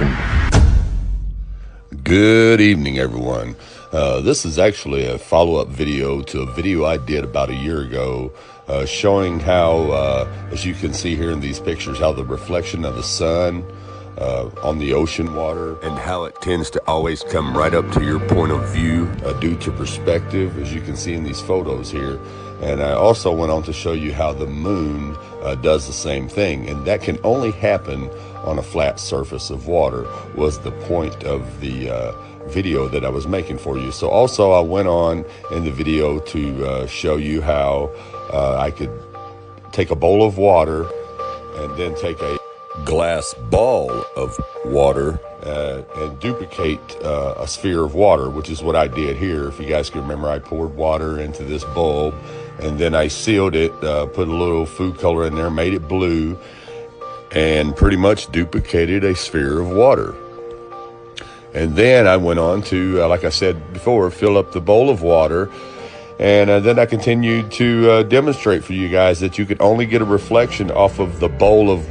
nothing. Good evening, everyone. This is actually a follow-up video to a video I did about a year ago showing how, as you can see here in these pictures, how the reflection of the sun on the ocean water and how it tends to always come right up to your point of view due to perspective, as you can see in these photos here. And I also went on to show you how the moon does the same thing, and that can only happen on a flat surface of water, was the point of the video that I was making for you. So also I went on in the video to show you how I could take a bowl of water and then take a glass ball of water and duplicate a sphere of water, which is what I did here. If you guys can remember, I poured water into this bulb and then I sealed it, put a little food color in there, made it blue, and pretty much duplicated a sphere of water. And then I went on to, like I said before, fill up the bowl of water. And then I continued to demonstrate for you guys that you could only get a reflection off of the bowl of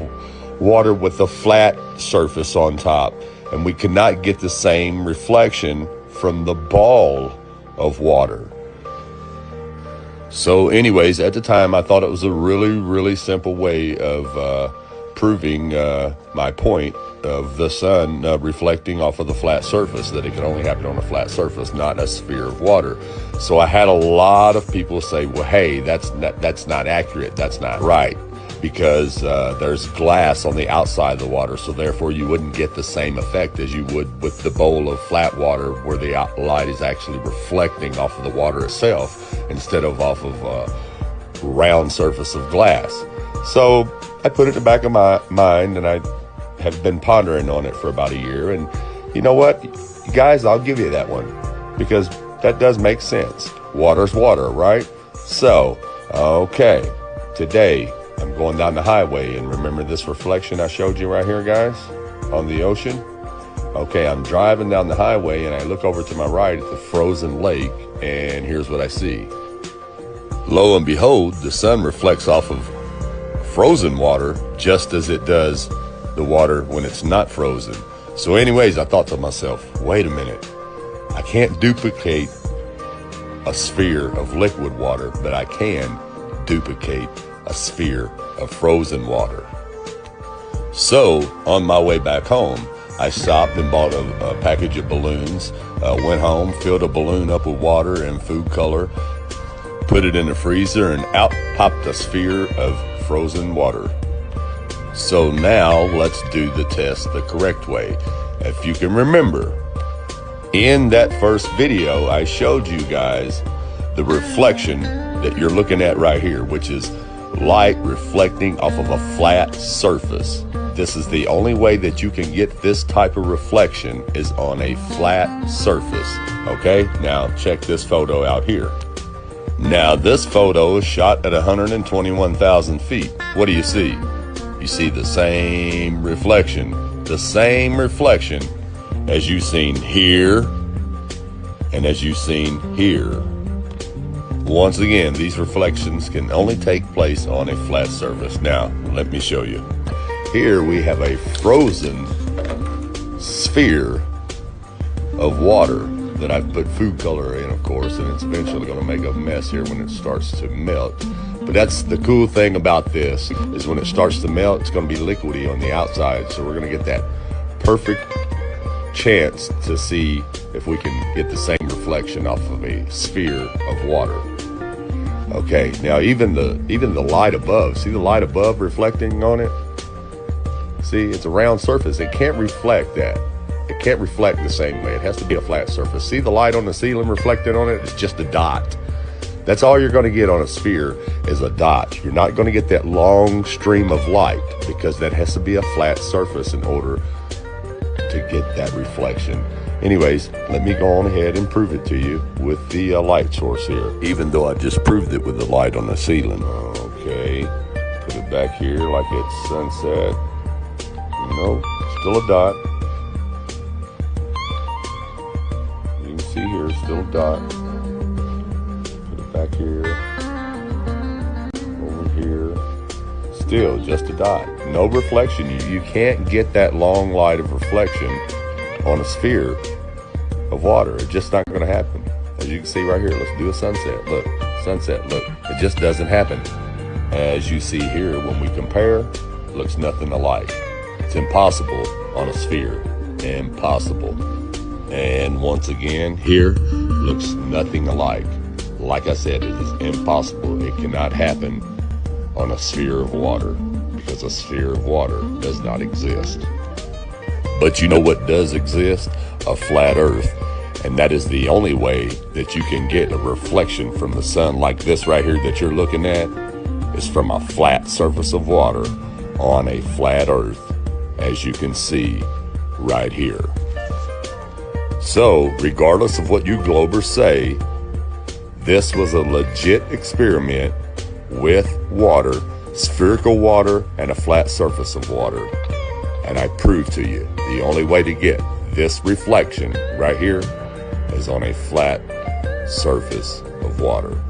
water with a flat surface on top. And we could not get the same reflection from the ball of water. So anyways, at the time, I thought it was a really, really simple way of proving my point of the sun reflecting off of the flat surface, that it can only happen on a flat surface, not a sphere of water. So I had a lot of people say, well, hey, that's not accurate, that's not right, because there's glass on the outside of the water, so therefore you wouldn't get the same effect as you would with the bowl of flat water, where the light is actually reflecting off of the water itself instead of off of a round surface of glass. So I put it in the back of my mind, and I have been pondering on it for about a year. And you know what, guys, I'll give you that one, because that does make sense. Water's water, right? So, okay, today I'm going down the highway, and remember this reflection I showed you right here, guys, on the ocean? Okay, I'm driving down the highway, and I look over to my right at the frozen lake, and here's what I see. Lo and behold, the sun reflects off of frozen water just as it does the water when it's not frozen. So anyways, I thought to myself, wait a minute, I can't duplicate a sphere of liquid water, but I can duplicate a sphere of frozen water. So on my way back home, I stopped and bought a package of balloons, went home, filled a balloon up with water and food color, put it in the freezer, and out popped a sphere of frozen water. So now let's do the test the correct way. If you can remember, in that first video, I showed you guys the reflection that you're looking at right here, which is light reflecting off of a flat surface. This is the only way that you can get this type of reflection, is on a flat surface. Okay, now check this photo out here. Now this photo is shot at 121,000 feet. What do you see? You see the same reflection as you've seen here and as you've seen here. Once again, these reflections can only take place on a flat surface. Now, let me show you. Here we have a frozen sphere of water that I've put food color in, of course, and it's eventually going to make a mess here when it starts to melt. But that's the cool thing about this, is when it starts to melt, it's going to be liquidy on the outside. So we're going to get that perfect chance to see if we can get the same reflection off of a sphere of water. Okay, now even the light above, see the light above reflecting on it? See, it's a round surface. It can't reflect that. It can't reflect the same way. It has to be a flat surface. See the light on the ceiling reflected on it? It's just a dot. That's all you're going to get on a sphere, is a dot. You're not going to get that long stream of light, because that has to be a flat surface in order to get that reflection. Anyways, let me go on ahead and prove it to you with the light source here, even though I just proved it with the light on the ceiling. Okay, put it back here like it's sunset. No, still a dot. You can see here, still a dot. Put it back here, over here. Still just a dot. no reflection. You can't get that long light of reflection on a sphere of water. It's just not going to happen. As you can see right here, let's do a sunset. Look, sunset, look. It just doesn't happen. As you see here, when we compare, looks nothing alike. It's impossible on a sphere. Impossible. And once again, here, looks nothing alike. Like I said, it is impossible. It cannot happen on a sphere of water, because a sphere of water does not exist. But you know what does exist? A flat earth. And that is the only way that you can get a reflection from the sun like this right here that you're looking at, is from a flat surface of water on a flat earth, as you can see right here. So, regardless of what you globers say, this was a legit experiment with water, spherical water, and a flat surface of water. And I proved to you the only way to get this reflection right here is on a flat surface of water.